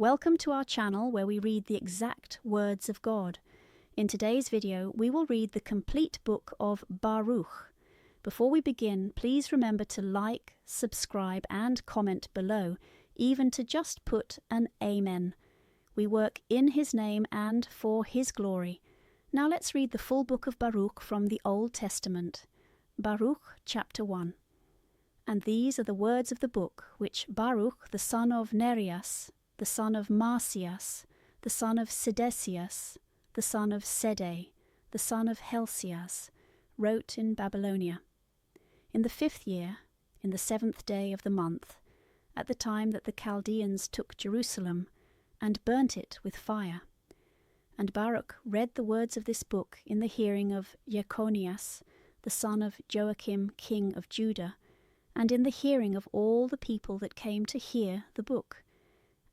Welcome to our channel where we read the exact words of God. In today's video, we will read the complete book of Baruch. Before we begin, please remember to like, subscribe, and comment below, even to just put an Amen. We work in His name and for His glory. Now let's read the full book of Baruch from the Old Testament. Baruch chapter 1. And these are the words of the book which Baruch the son of Nerias, the son of Marcias, the son of Sedecius, the son of Sede, the son of Helcias, wrote in Babylonia. In the 5th year, in the 7th day of the month, at the time that the Chaldeans took Jerusalem, and burnt it with fire. And Baruch read the words of this book in the hearing of Jeconias, the son of Joachim, king of Judah, and in the hearing of all the people that came to hear the book,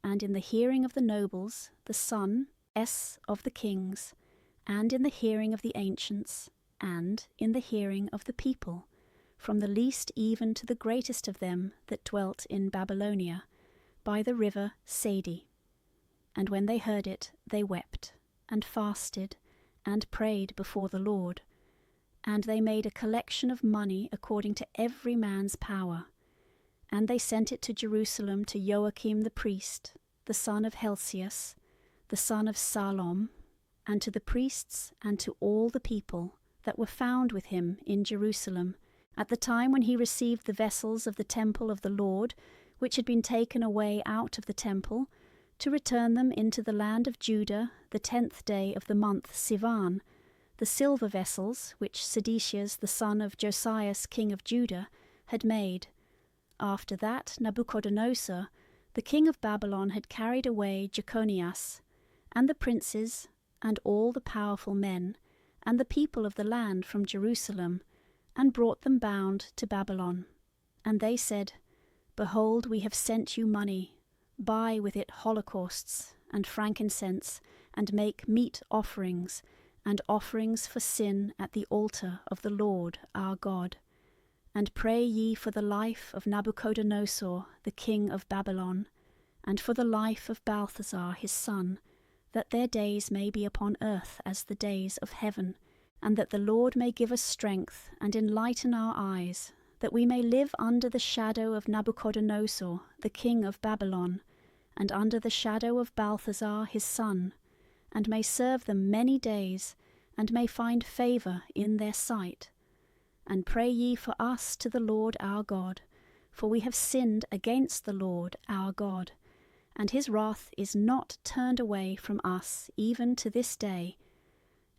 and in the hearing of the nobles, the son of the kings, and in the hearing of the ancients, and in the hearing of the people, from the least even to the greatest of them that dwelt in Babylonia, by the river Sadi. And when they heard it, they wept, and fasted, and prayed before the Lord. And they made a collection of money according to every man's power. And they sent it to Jerusalem to Joachim the priest, the son of Helcias, the son of Salom, and to the priests and to all the people that were found with him in Jerusalem, at the time when he received the vessels of the temple of the Lord, which had been taken away out of the temple, to return them into the land of Judah the 10th day of the month Sivan, the silver vessels which Sedecius the son of Josias king of Judah had made. After that Nabuchodonosor, the king of Babylon, had carried away Jeconias, and the princes, and all the powerful men, and the people of the land from Jerusalem, and brought them bound to Babylon. And they said, Behold, we have sent you money. Buy with it holocausts, and frankincense, and make meat offerings, and offerings for sin at the altar of the Lord our God. And pray ye for the life of Nabuchodonosor, the king of Babylon, and for the life of Balthazar his son, that their days may be upon earth as the days of heaven, and that the Lord may give us strength and enlighten our eyes, that we may live under the shadow of Nabuchodonosor, the king of Babylon, and under the shadow of Balthazar his son, and may serve them many days, and may find favour in their sight. And pray ye for us to the Lord our God, for we have sinned against the Lord our God, and his wrath is not turned away from us even to this day.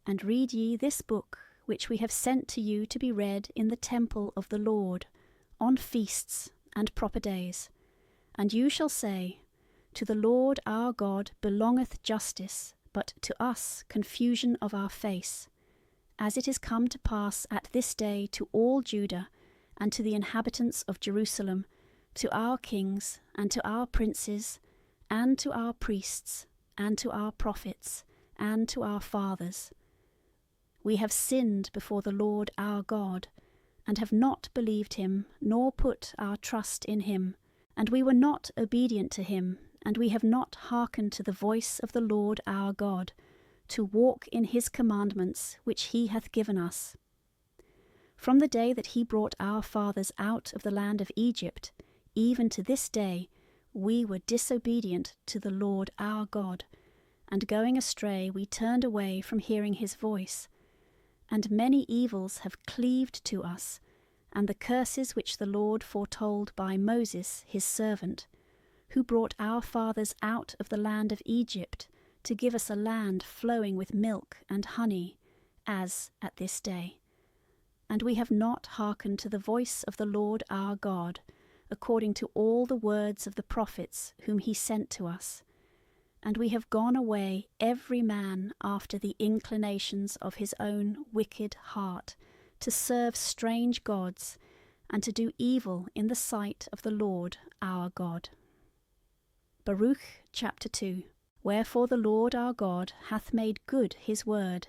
And read ye this book, which we have sent to you to be read in the temple of the Lord, on feasts and proper days. And you shall say, To the Lord our God belongeth justice, but to us confusion of our face, as it is come to pass at this day to all Judah, and to the inhabitants of Jerusalem, to our kings, and to our princes, and to our priests, and to our prophets, and to our fathers. We have sinned before the Lord our God, and have not believed him, nor put our trust in him, and we were not obedient to him, and we have not hearkened to the voice of the Lord our God, to walk in his commandments which he hath given us. From the day that he brought our fathers out of the land of Egypt, even to this day, we were disobedient to the Lord our God, and going astray we turned away from hearing his voice. And many evils have cleaved to us, and the curses which the Lord foretold by Moses his servant, who brought our fathers out of the land of Egypt, to give us a land flowing with milk and honey, as at this day. And we have not hearkened to the voice of the Lord our God, according to all the words of the prophets whom he sent to us. And we have gone away every man after the inclinations of his own wicked heart, to serve strange gods, and to do evil in the sight of the Lord our God. Baruch chapter 2. Wherefore the Lord our God hath made good his word,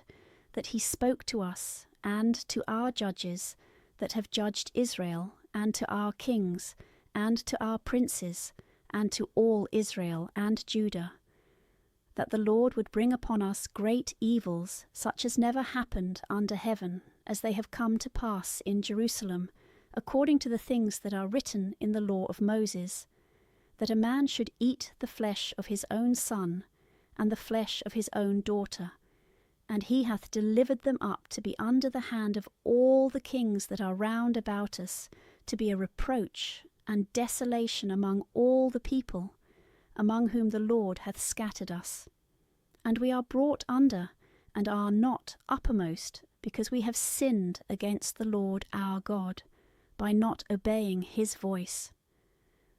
that he spoke to us, and to our judges that have judged Israel, and to our kings, and to our princes, and to all Israel and Judah, that the Lord would bring upon us great evils, such as never happened under heaven, as they have come to pass in Jerusalem, according to the things that are written in the law of Moses, that a man should eat the flesh of his own son, and the flesh of his own daughter. And he hath delivered them up to be under the hand of all the kings that are round about us, to be a reproach and desolation among all the people, among whom the Lord hath scattered us. And we are brought under, and are not uppermost, because we have sinned against the Lord our God, by not obeying his voice.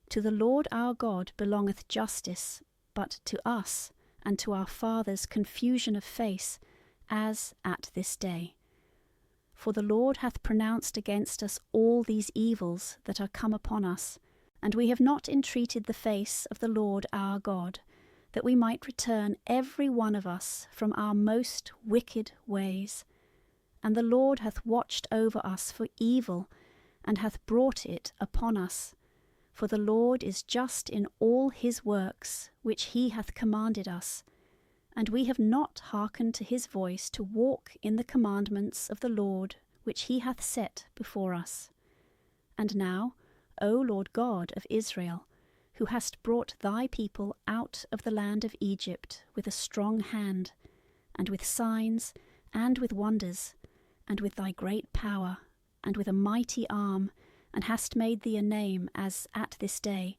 To the Lord our God belongeth justice, but to us and to our fathers confusion of face, as at this day. For the Lord hath pronounced against us all these evils that are come upon us, and we have not entreated the face of the Lord our God, that we might return every one of us from our most wicked ways. And the Lord hath watched over us for evil, and hath brought it upon us. For the Lord is just in all his works, which he hath commanded us. And we have not hearkened to his voice to walk in the commandments of the Lord, which he hath set before us. And now, O Lord God of Israel, who hast brought thy people out of the land of Egypt with a strong hand, and with signs, and with wonders, and with thy great power, and with a mighty arm, and hast made thee a name, as at this day,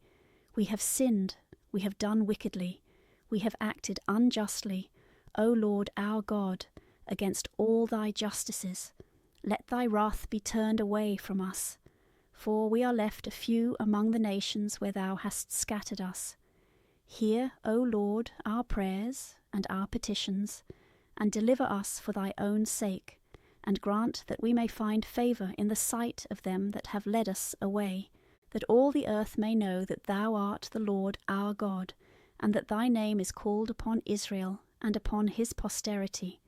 we have sinned, we have done wickedly, we have acted unjustly, O Lord our God, against all thy justices. Let thy wrath be turned away from us, for we are left a few among the nations where thou hast scattered us. Hear, O Lord, our prayers and our petitions, and deliver us for thy own sake, and grant that we may find favour in the sight of them that have led us away, that all the earth may know that thou art the Lord our God, and that thy name is called upon Israel and upon his posterity.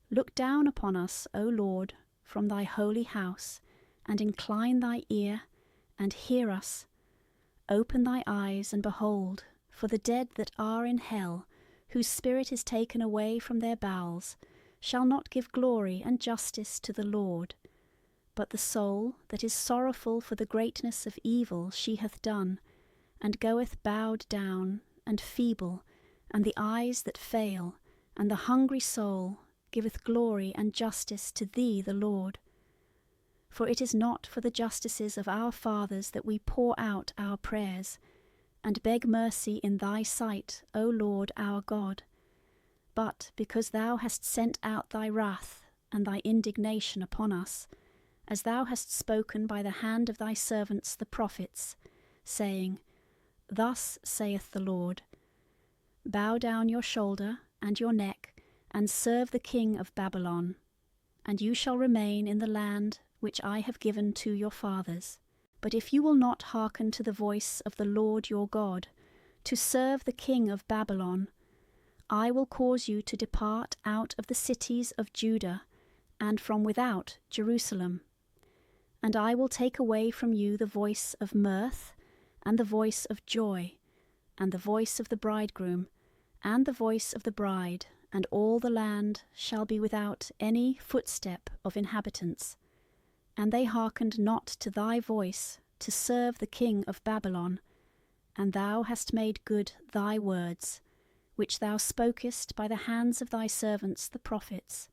Look down upon us, O Lord, from thy holy house, and incline thy ear, and hear us. Open thy eyes, and behold, for the dead that are in hell, whose spirit is taken away from their bowels, shall not give glory and justice to the Lord. But the soul that is sorrowful for the greatness of evil she hath done, and goeth bowed down, and feeble, and the eyes that fail, and the hungry soul, giveth glory and justice to thee, the Lord. For it is not for the justices of our fathers that we pour out our prayers, and beg mercy in thy sight, O Lord our God, but because thou hast sent out thy wrath and thy indignation upon us, as thou hast spoken by the hand of thy servants the prophets, saying, Thus saith the Lord, Bow down your shoulder and your neck, and serve the king of Babylon, and you shall remain in the land which I have given to your fathers. But if you will not hearken to the voice of the Lord your God, to serve the king of Babylon, I will cause you to depart out of the cities of Judah, and from without Jerusalem. And I will take away from you the voice of mirth, and the voice of joy, and the voice of the bridegroom, and the voice of the bride, and all the land shall be without any footstep of inhabitants. And they hearkened not to thy voice, to serve the king of Babylon, and thou hast made good thy words, which thou spokest by the hands of thy servants the prophets,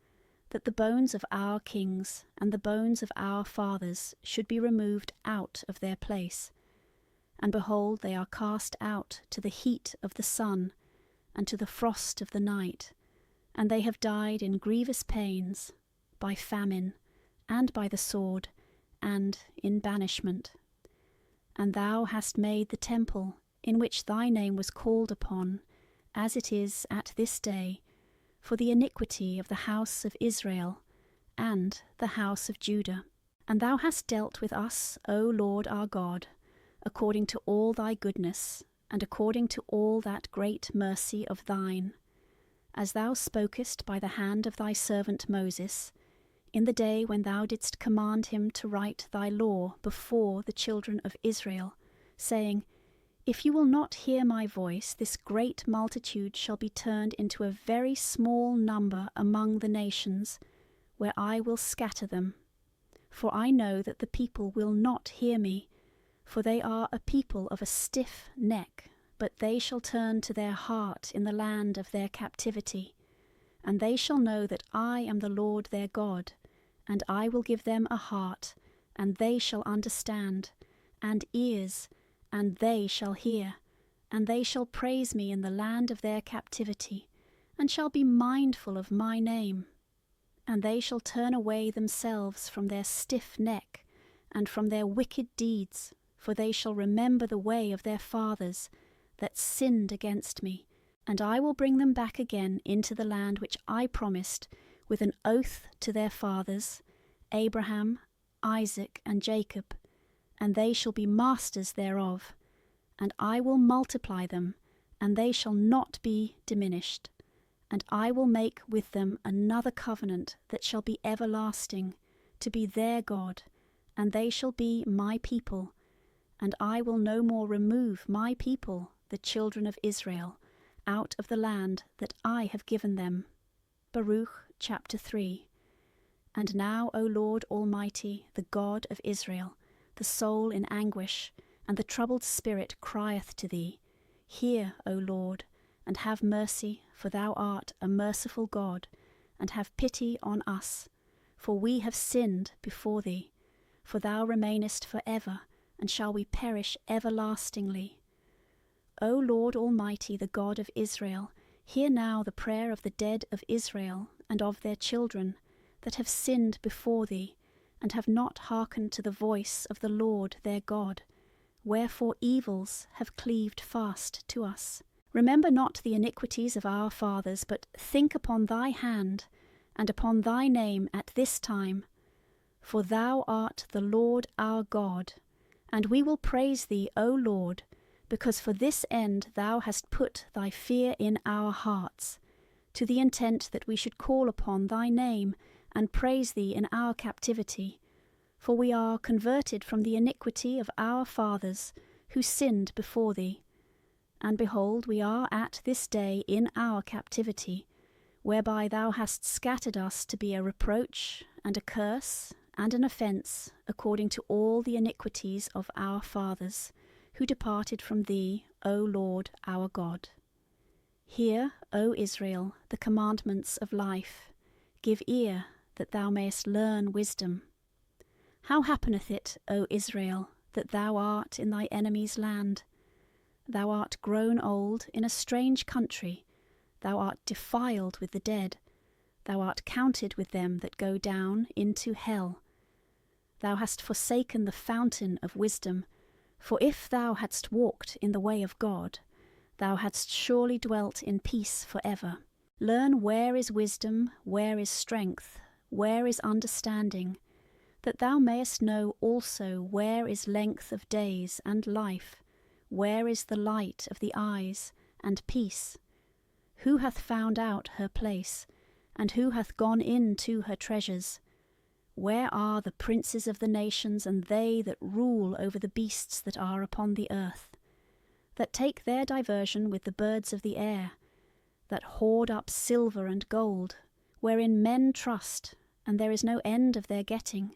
that the bones of our kings and the bones of our fathers should be removed out of their place. And behold, they are cast out to the heat of the sun, and to the frost of the night, and they have died in grievous pains, by famine, and by the sword, and in banishment. And thou hast made the temple, in which thy name was called upon, as it is at this day, for the iniquity of the house of Israel, and the house of Judah. And thou hast dealt with us, O Lord our God, according to all thy goodness, and according to all that great mercy of thine, as thou spokest by the hand of thy servant Moses, in the day when thou didst command him to write thy law before the children of Israel, saying, If you will not hear my voice, this great multitude shall be turned into a very small number among the nations, where I will scatter them. For I know that the people will not hear me, for they are a people of a stiff neck, but they shall turn to their heart in the land of their captivity. And they shall know that I am the Lord their God, and I will give them a heart, and they shall understand, and ears, and they shall hear, and they shall praise me in the land of their captivity, and shall be mindful of my name. And they shall turn away themselves from their stiff neck, and from their wicked deeds, for they shall remember the way of their fathers, that sinned against me, and I will bring them back again into the land which I promised with an oath to their fathers, Abraham, Isaac, and Jacob, and they shall be masters thereof, and I will multiply them, and they shall not be diminished. And I will make with them another covenant that shall be everlasting, to be their God, and they shall be my people, and I will no more remove my people, the children of Israel, out of the land that I have given them. Baruch chapter 3. And now, O Lord Almighty, the God of Israel, the soul in anguish, and the troubled spirit crieth to thee. Hear, O Lord, and have mercy, for thou art a merciful God, and have pity on us, for we have sinned before thee. For thou remainest for ever, and shall we perish everlastingly. O Lord Almighty, the God of Israel, hear now the prayer of the dead of Israel and of their children, that have sinned before thee, and have not hearkened to the voice of the Lord their God, wherefore evils have cleaved fast to us. Remember not the iniquities of our fathers, but think upon thy hand, and upon thy name at this time. For thou art the Lord our God, and we will praise thee, O Lord, because for this end thou hast put thy fear in our hearts, to the intent that we should call upon thy name, and praise thee in our captivity. For we are converted from the iniquity of our fathers, who sinned before thee. And behold, we are at this day in our captivity, whereby thou hast scattered us to be a reproach, and a curse, and an offence, according to all the iniquities of our fathers, who departed from thee, O Lord our God. Hear, O Israel, the commandments of life. Give ear, that thou mayest learn wisdom. How happeneth it, O Israel, that thou art in thy enemy's land? Thou art grown old in a strange country, thou art defiled with the dead, thou art counted with them that go down into hell. Thou hast forsaken the fountain of wisdom, for if thou hadst walked in the way of God, thou hadst surely dwelt in peace for ever. Learn where is wisdom, where is strength, where is understanding, that thou mayest know also where is length of days and life, where is the light of the eyes, and peace? Who hath found out her place, and who hath gone in to her treasures? Where are the princes of the nations, and they that rule over the beasts that are upon the earth, that take their diversion with the birds of the air, that hoard up silver and gold, wherein men trust, and there is no end of their getting,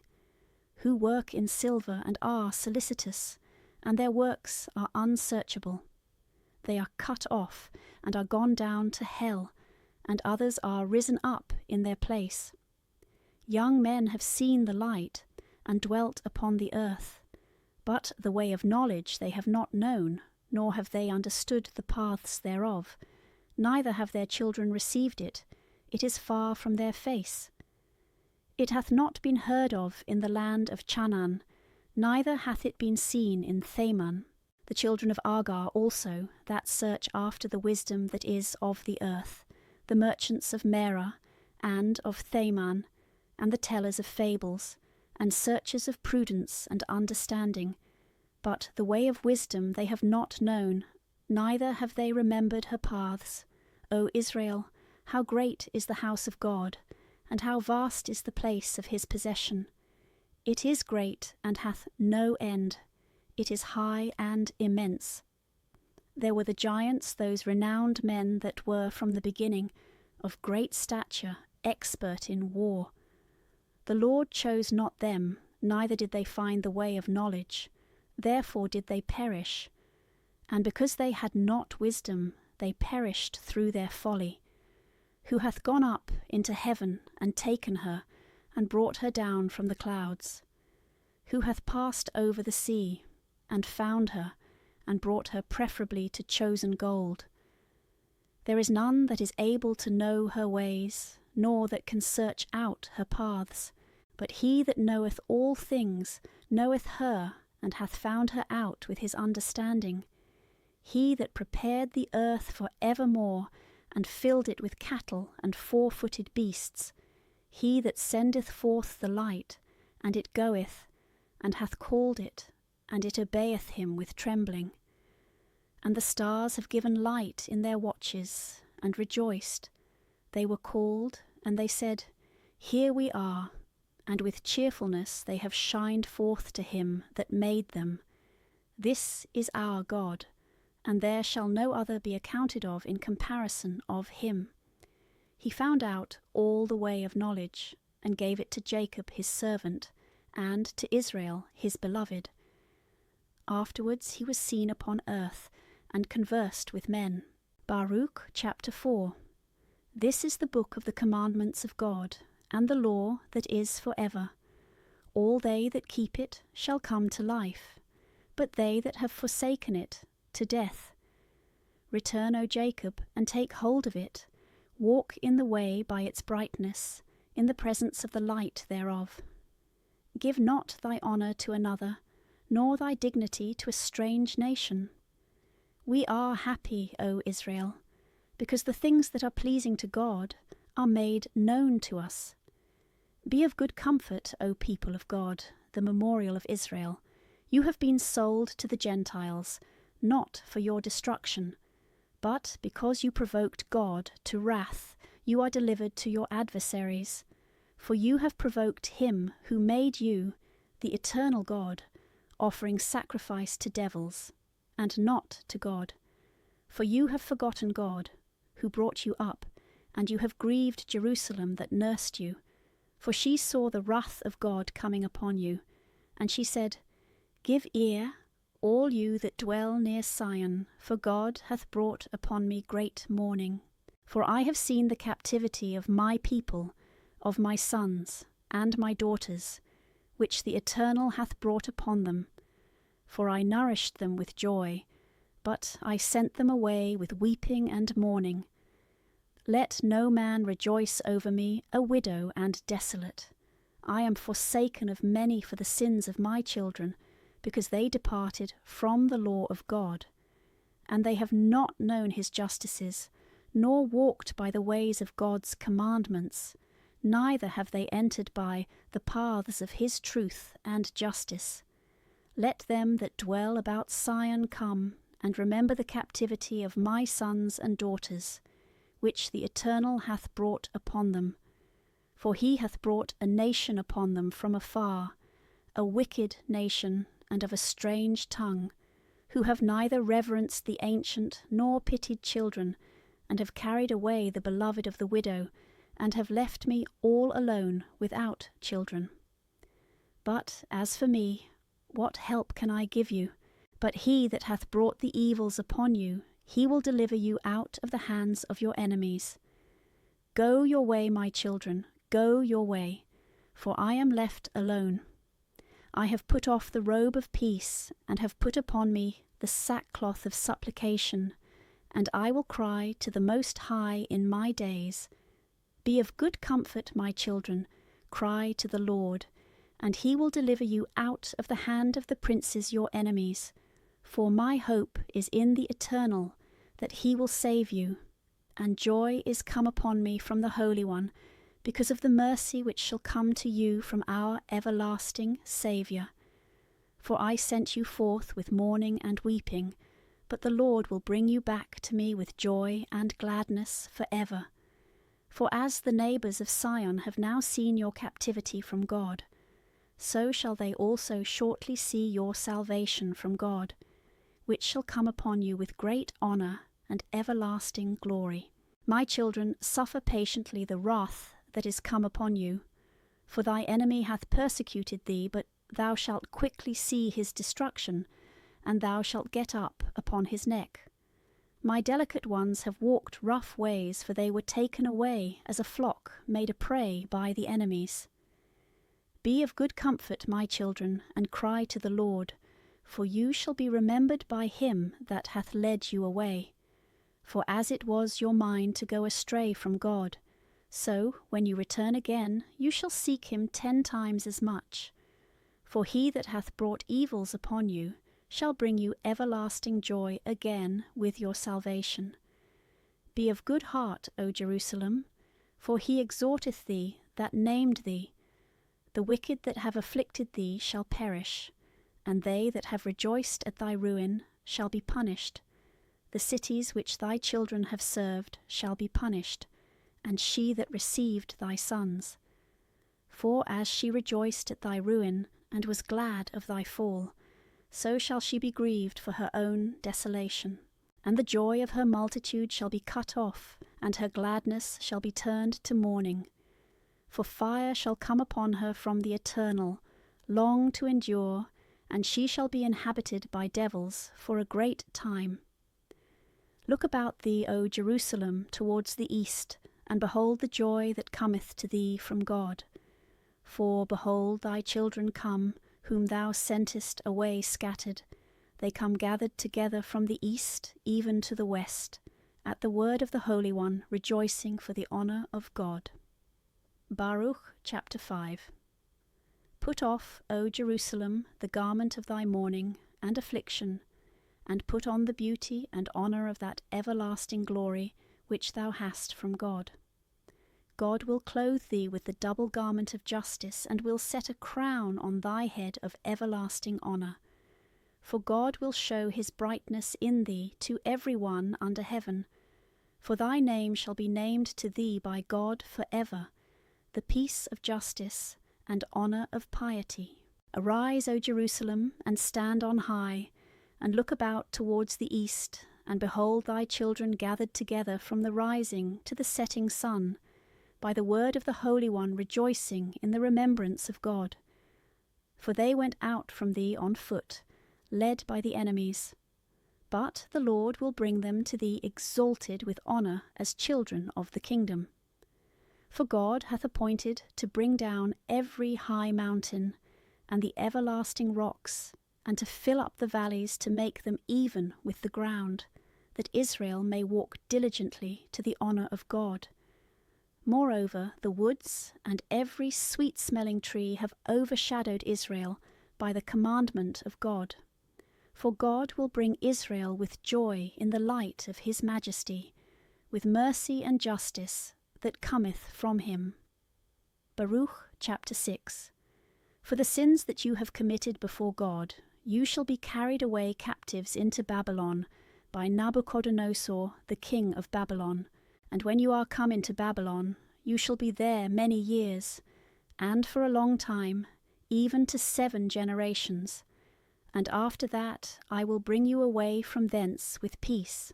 who work in silver and are solicitous, and their works are unsearchable. They are cut off, and are gone down to hell, and others are risen up in their place. Young men have seen the light, and dwelt upon the earth, but the way of knowledge they have not known, nor have they understood the paths thereof, neither have their children received it, it is far from their face. It hath not been heard of in the land of Chanaan, neither hath it been seen in Theman. The children of Agar also, that search after the wisdom that is of the earth, the merchants of Merah, and of Theman, and the tellers of fables, and searchers of prudence and understanding. But the way of wisdom they have not known, neither have they remembered her paths. O Israel, how great is the house of God, and how vast is the place of his possession! It is great, and hath no end. It is high and immense. There were the giants, those renowned men that were from the beginning, of great stature, expert in war. The Lord chose not them, neither did they find the way of knowledge. Therefore did they perish. And because they had not wisdom, they perished through their folly. Who hath gone up into heaven, and taken her, and brought her down from the clouds? Who hath passed over the sea, and found her, and brought her preferably to chosen gold? There is none that is able to know her ways, nor that can search out her paths. But he that knoweth all things knoweth her, and hath found her out with his understanding. He that prepared the earth for evermore, and filled it with cattle and 4-footed beasts. He that sendeth forth the light, and it goeth, and hath called it, and it obeyeth him with trembling. And the stars have given light in their watches, and rejoiced. They were called, and they said, Here we are. And with cheerfulness they have shined forth to him that made them. This is our God, and there shall no other be accounted of in comparison of him. He found out all the way of knowledge, and gave it to Jacob his servant, and to Israel his beloved. Afterwards he was seen upon earth, and conversed with men. Baruch chapter 4. This is the book of the commandments of God, and the law that is for ever. All they that keep it shall come to life, but they that have forsaken it to death. Return, O Jacob, and take hold of it. Walk in the way by its brightness, in the presence of the light thereof. Give not thy honour to another, nor thy dignity to a strange nation. We are happy, O Israel, because the things that are pleasing to God are made known to us. Be of good comfort, O people of God, the memorial of Israel. You have been sold to the Gentiles, not for your destruction, but because you provoked God to wrath, you are delivered to your adversaries. For you have provoked him who made you, the eternal God, offering sacrifice to devils, and not to God. For you have forgotten God, who brought you up, and you have grieved Jerusalem that nursed you. For she saw the wrath of God coming upon you, and she said, Give ear, all you that dwell near Sion, for God hath brought upon me great mourning. For I have seen the captivity of my people, of my sons and my daughters, which the Eternal hath brought upon them. For I nourished them with joy, but I sent them away with weeping and mourning. Let no man rejoice over me, a widow and desolate. I am forsaken of many for the sins of my children, because they departed from the law of God. And they have not known his justices, nor walked by the ways of God's commandments, neither have they entered by the paths of his truth and justice. Let them that dwell about Sion come, and remember the captivity of my sons and daughters, which the Eternal hath brought upon them. For he hath brought a nation upon them from afar, a wicked nation, and of a strange tongue, who have neither reverenced the ancient nor pitied children, and have carried away the beloved of the widow, and have left me all alone without children. But as for me, what help can I give you? But he that hath brought the evils upon you, he will deliver you out of the hands of your enemies. Go your way, my children, go your way, for I am left alone. I have put off the robe of peace, and have put upon me the sackcloth of supplication, and I will cry to the Most High in my days. Be of good comfort, my children, cry to the Lord, and he will deliver you out of the hand of the princes your enemies. For my hope is in the Eternal, that he will save you, and joy is come upon me from the Holy One, because of the mercy which shall come to you from our everlasting Saviour. For I sent you forth with mourning and weeping, but the Lord will bring you back to me with joy and gladness for ever. For as the neighbours of Sion have now seen your captivity from God, so shall they also shortly see your salvation from God. which shall come upon you with great honour and everlasting glory. My children, suffer patiently the wrath that is come upon you. For thy enemy hath persecuted thee, but thou shalt quickly see his destruction, and thou shalt get up upon his neck. My delicate ones have walked rough ways, for they were taken away as a flock made a prey by the enemies. Be of good comfort, my children, and cry to the Lord, for you shall be remembered by him that hath led you away. For as it was your mind to go astray from God, so when you return again, you shall seek him 10 times as much. For he that hath brought evils upon you shall bring you everlasting joy again with your salvation. Be of good heart, O Jerusalem, for he exhorteth thee that named thee. The wicked that have afflicted thee shall perish, and they that have rejoiced at thy ruin shall be punished. The cities which thy children have served shall be punished, and she that received thy sons. For as she rejoiced at thy ruin, and was glad of thy fall, so shall she be grieved for her own desolation. And the joy of her multitude shall be cut off, and her gladness shall be turned to mourning. For fire shall come upon her from the Eternal, long to endure, and she shall be inhabited by devils for a great time. Look about thee, O Jerusalem, towards the east, and behold the joy that cometh to thee from God. For, behold, thy children come, whom thou sentest away scattered. They come gathered together from the east, even to the west, at the word of the Holy One, rejoicing for the honour of God. Baruch chapter 5. Put off, O Jerusalem, the garment of thy mourning and affliction, and put on the beauty and honour of that everlasting glory which thou hast from God. God will clothe thee with the double garment of justice, and will set a crown on thy head of everlasting honour. For God will show his brightness in thee to every one under heaven. For thy name shall be named to thee by God for ever, the peace of justice and honour of piety. Arise, O Jerusalem, and stand on high, and look about towards the east, and behold thy children gathered together from the rising to the setting sun, by the word of the Holy One, rejoicing in the remembrance of God. For they went out from thee on foot, led by the enemies. But the Lord will bring them to thee exalted with honour as children of the kingdom. For God hath appointed to bring down every high mountain, and the everlasting rocks, and to fill up the valleys, to make them even with the ground, that Israel may walk diligently to the honour of God. Moreover, the woods and every sweet-smelling tree have overshadowed Israel by the commandment of God. For God will bring Israel with joy in the light of his majesty, with mercy and justice that cometh from him. Baruch chapter 6. For the sins that you have committed before God, you shall be carried away captives into Babylon by Nabuchodonosor the king of Babylon. And when you are come into Babylon, you shall be there many years, and for a long time, even to 7 generations. And after that I will bring you away from thence with peace.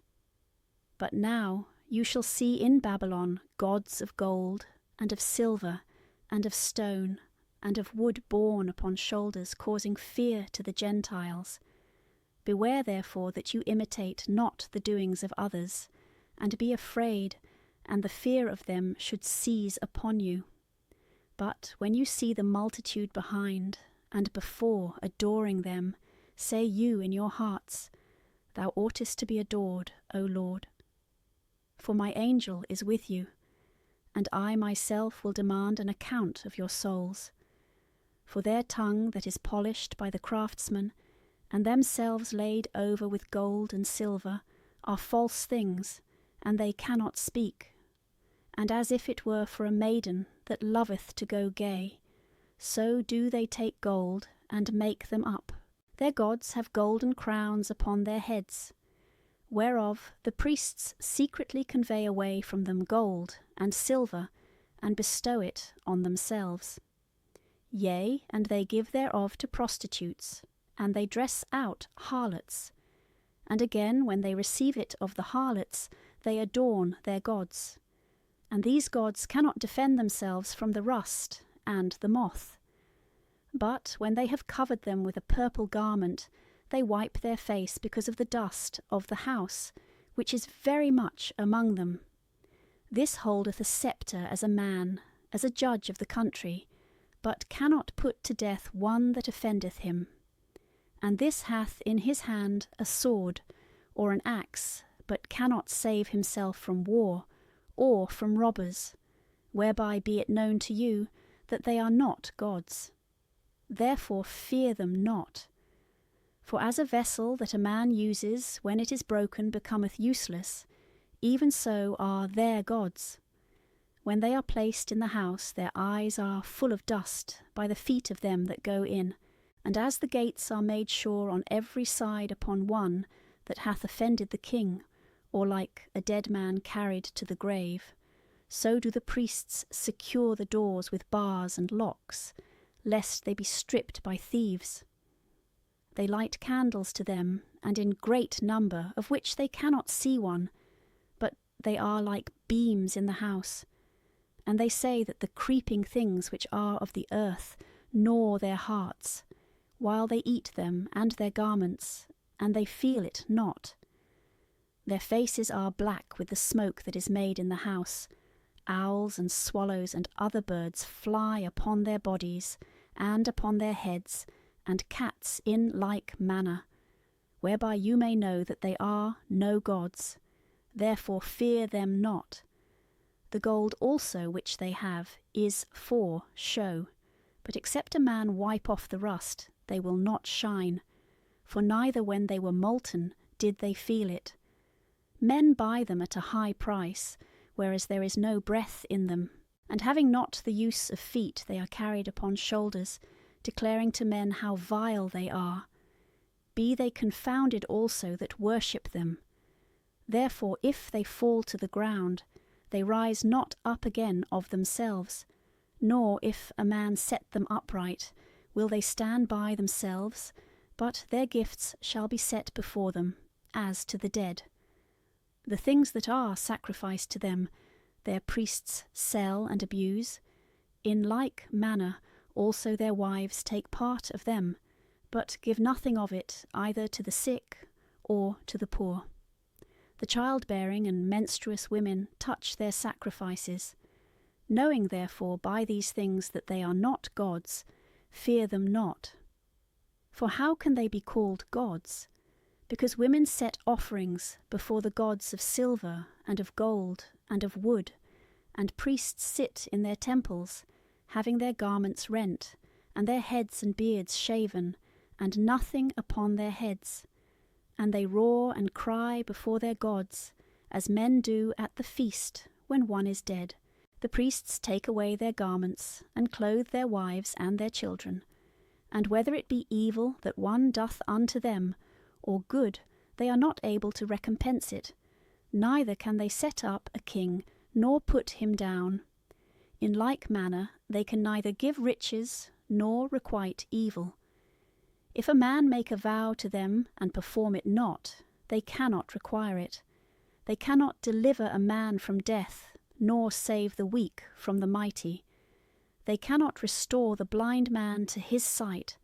But now you shall see in Babylon gods of gold, and of silver, and of stone, and of wood borne upon shoulders, causing fear to the Gentiles. Beware therefore that you imitate not the doings of others, and be afraid, and the fear of them should seize upon you. But when you see the multitude behind, and before adoring them, say you in your hearts, Thou oughtest to be adored, O Lord. For my angel is with you, and I myself will demand an account of your souls. For their tongue that is polished by the craftsman, and themselves laid over with gold and silver, are false things, and they cannot speak. And as if it were for a maiden that loveth to go gay, so do they take gold and make them up. Their gods have golden crowns upon their heads, whereof the priests secretly convey away from them gold and silver, and bestow it on themselves. Yea, and they give thereof to prostitutes, and they dress out harlots. And again, when they receive it of the harlots, they adorn their gods. And these gods cannot defend themselves from the rust and the moth. But when they have covered them with a purple garment, they wipe their face because of the dust of the house, which is very much among them. This holdeth a sceptre as a man, as a judge of the country, but cannot put to death one that offendeth him. And this hath in his hand a sword, or an axe, but cannot save himself from war, or from robbers, whereby be it known to you that they are not gods. Therefore fear them not. For as a vessel that a man uses when it is broken becometh useless, even so are their gods. When they are placed in the house, their eyes are full of dust by the feet of them that go in. And as the gates are made sure on every side upon one that hath offended the king, or like a dead man carried to the grave, so do the priests secure the doors with bars and locks, lest they be stripped by thieves. They light candles to them, and in great number, of which they cannot see one, but they are like beams in the house. And they say that the creeping things which are of the earth gnaw their hearts, while they eat them and their garments, and they feel it not. Their faces are black with the smoke that is made in the house. Owls and swallows and other birds fly upon their bodies, and upon their heads, and cats in like manner, whereby you may know that they are no gods. Therefore fear them not. The gold also which they have is for show, but except a man wipe off the rust, they will not shine, for neither when they were molten did they feel it. Men buy them at a high price, whereas there is no breath in them, and having not the use of feet, they are carried upon shoulders, declaring to men how vile they are. Be they confounded also that worship them. Therefore if they fall to the ground, they rise not up again of themselves, nor if a man set them upright, will they stand by themselves, but their gifts shall be set before them, as to the dead. The things that are sacrificed to them, their priests sell and abuse. In like manner also their wives take part of them, but give nothing of it either to the sick or to the poor. The childbearing and menstruous women touch their sacrifices. Knowing therefore by these things that they are not gods, fear them not. For how can they be called gods? Because women set offerings before the gods of silver and of gold and of wood, and priests sit in their temples, having their garments rent, and their heads and beards shaven, and nothing upon their heads. And they roar and cry before their gods, as men do at the feast when one is dead. The priests take away their garments, and clothe their wives and their children. And whether it be evil that one doth unto them, or good, they are not able to recompense it, neither can they set up a king, nor put him down. In like manner they can neither give riches, nor requite evil. If a man make a vow to them, and perform it not, they cannot require it. They cannot deliver a man from death, nor save the weak from the mighty. They cannot restore the blind man to his sight,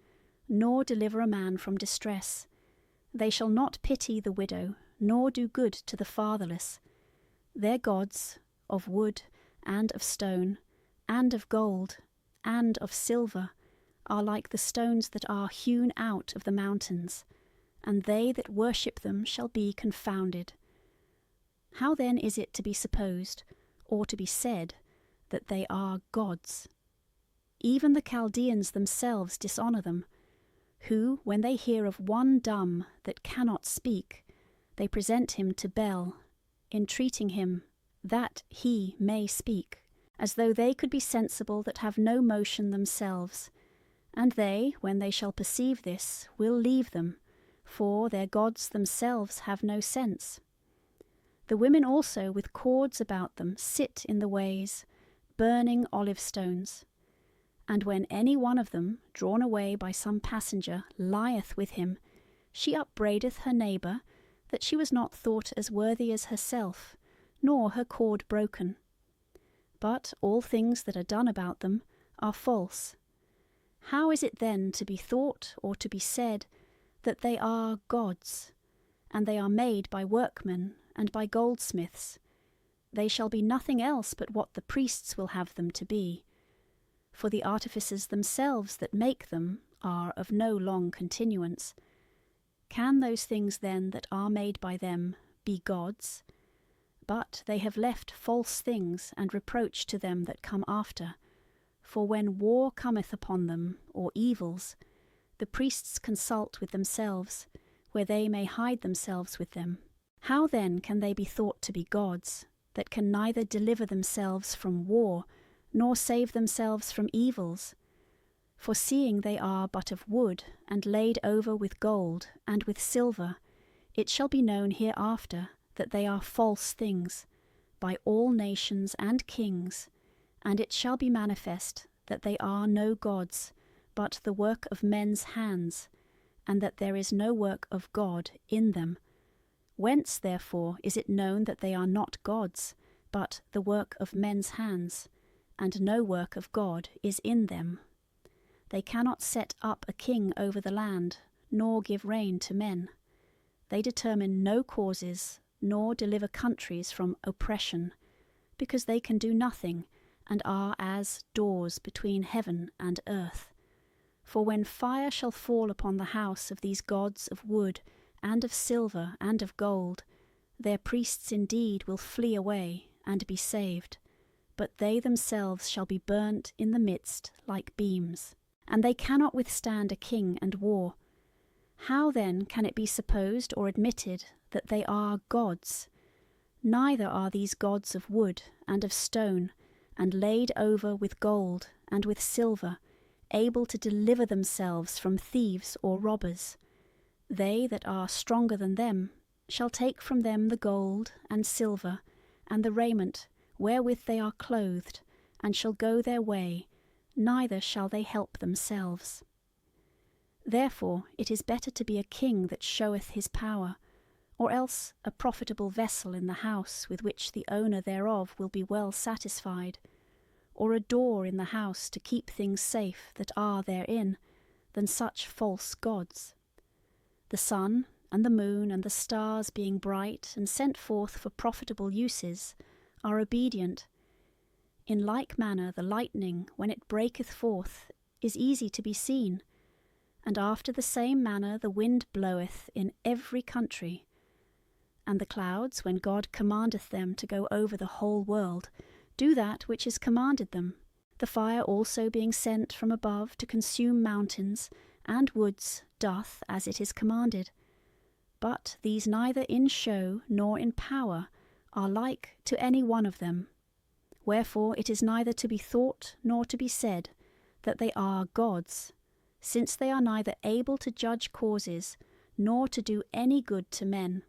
nor deliver a man from distress. They shall not pity the widow, nor do good to the fatherless. Their gods, of wood, and of stone, and of gold, and of silver, are like the stones that are hewn out of the mountains, and they that worship them shall be confounded. How then is it to be supposed, or to be said, that they are gods? Even the Chaldeans themselves dishonour them, who, when they hear of one dumb that cannot speak, they present him to Bel, entreating him that he may speak, as though they could be sensible that have no motion themselves. And they, when they shall perceive this, will leave them, for their gods themselves have no sense. The women also with cords about them sit in the ways, burning olive stones. And when any one of them, drawn away by some passenger, lieth with him, she upbraideth her neighbour, that she was not thought as worthy as herself, nor her cord broken. But all things that are done about them are false. How is it then to be thought or to be said that they are gods, and they are made by workmen and by goldsmiths? They shall be nothing else but what the priests will have them to be. For the artificers themselves that make them are of no long continuance. Can those things then that are made by them be gods? But they have left false things and reproach to them that come after. For when war cometh upon them, or evils, the priests consult with themselves, where they may hide themselves with them. How then can they be thought to be gods, that can neither deliver themselves from war, nor save themselves from evils? For seeing they are but of wood, and laid over with gold, and with silver, it shall be known hereafter that they are false things, by all nations and kings, and it shall be manifest that they are no gods, but the work of men's hands, and that there is no work of God in them. Whence therefore is it known that they are not gods, but the work of men's hands, and no work of God is in them? They cannot set up a king over the land, nor give rein to men. They determine no causes, nor deliver countries from oppression, because they can do nothing, and are as doors between heaven and earth. For when fire shall fall upon the house of these gods of wood, and of silver, and of gold, their priests indeed will flee away, and be saved, but they themselves shall be burnt in the midst like beams. And they cannot withstand a king and war. How then can it be supposed or admitted that they are gods? Neither are these gods of wood and of stone, and laid over with gold and with silver, able to deliver themselves from thieves or robbers. They that are stronger than them shall take from them the gold and silver, and the raiment wherewith they are clothed, and shall go their way, neither shall they help themselves. Therefore it is better to be a king that showeth his power, or else a profitable vessel in the house with which the owner thereof will be well satisfied, or a door in the house to keep things safe that are therein, than such false gods. The sun and the moon and the stars being bright and sent forth for profitable uses, are obedient. In like manner the lightning, when it breaketh forth, is easy to be seen, and after the same manner the wind bloweth in every country. And the clouds, when God commandeth them to go over the whole world, do that which is commanded them. The fire also being sent from above to consume mountains and woods doth as it is commanded. But these neither in show nor in power are like to any one of them. Wherefore it is neither to be thought nor to be said that they are gods, since they are neither able to judge causes, nor to do any good to men.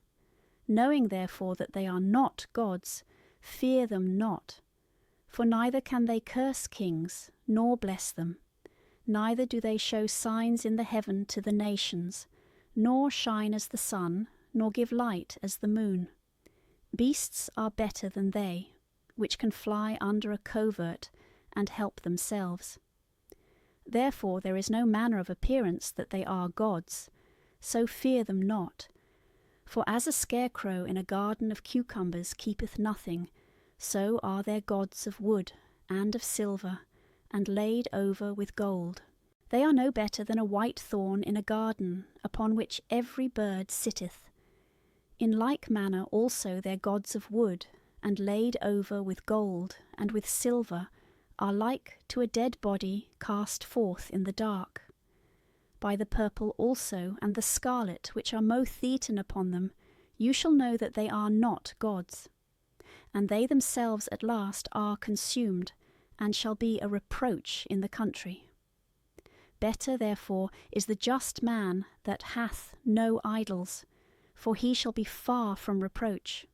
Knowing therefore that they are not gods, fear them not. For neither can they curse kings, nor bless them. Neither do they show signs in the heaven to the nations, nor shine as the sun, nor give light as the moon. Beasts are better than they, which can fly under a covert, and help themselves. Therefore there is no manner of appearance that they are gods, so fear them not. For as a scarecrow in a garden of cucumbers keepeth nothing, so are their gods of wood and of silver, and laid over with gold. They are no better than a white thorn in a garden, upon which every bird sitteth. In like manner also their gods of wood, and laid over with gold and with silver, are like to a dead body cast forth in the dark. By the purple also and the scarlet which are moth-eaten upon them, you shall know that they are not gods. And they themselves at last are consumed, and shall be a reproach in the country. Better therefore is the just man that hath no idols, for he shall be far from reproach.